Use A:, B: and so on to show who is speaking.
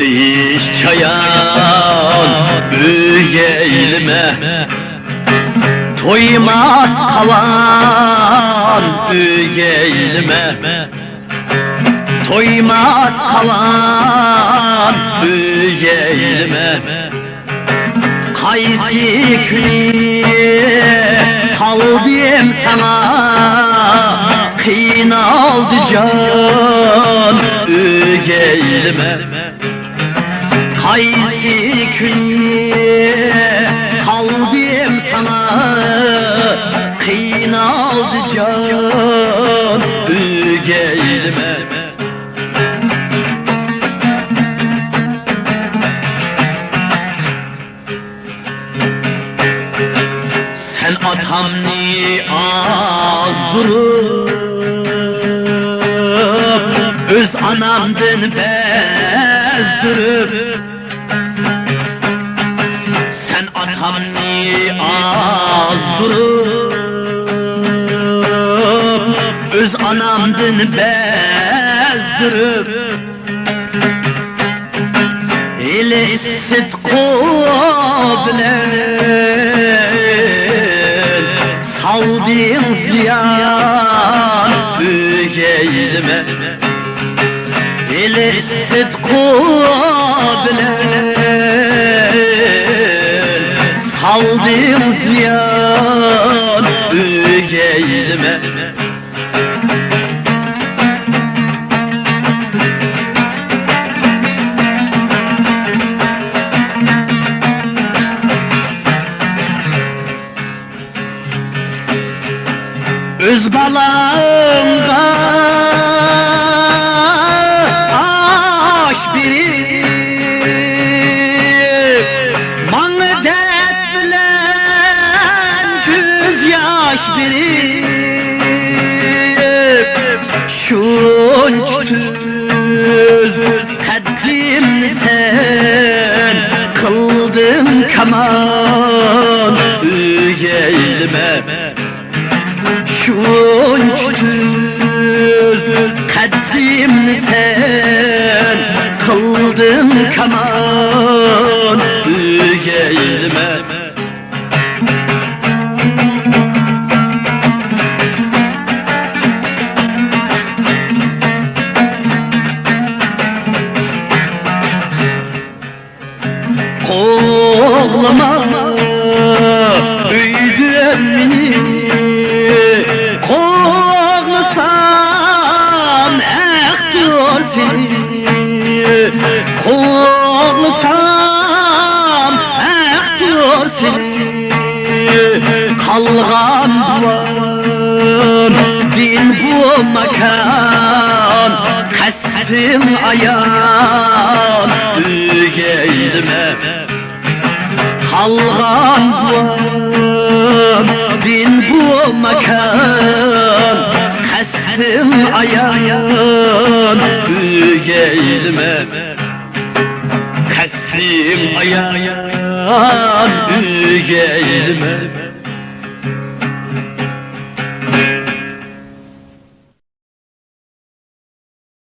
A: iş çayan büyüyeylime, toymaz kavan büyüyeylime, toymaz kavan büyüyeylime. Kaysi günü kalbim sana kıynaldı can ügeylime. Kaysi günü kalbim sana kıynaldı can ügeylime. Sen atamni azdurup öz anamdın bezdurup, sen atamni azdurup öz anamdın bezdurup, ile sıdkı bilen saldığın ziyan büyüyeylime. İle sıdkı bilen saldığın ziyan büyüyeylime. Öz balağımda aş biri, manı dert bilen göz yaş biri. Şunç düz kaddim sen kıldım kaman ügeylime. Şunç düz kaddim sen kıldım kaman ügeylime. Oğluma büyüdün beni, kovlasam ektir seni, kovlasam ektir seni. Kalgan duvar din bu makan, kastim ayan ügeylime. Kalgan duvar din bu makan, kastim ayan ügeylime. Kastim ayan ügeylime.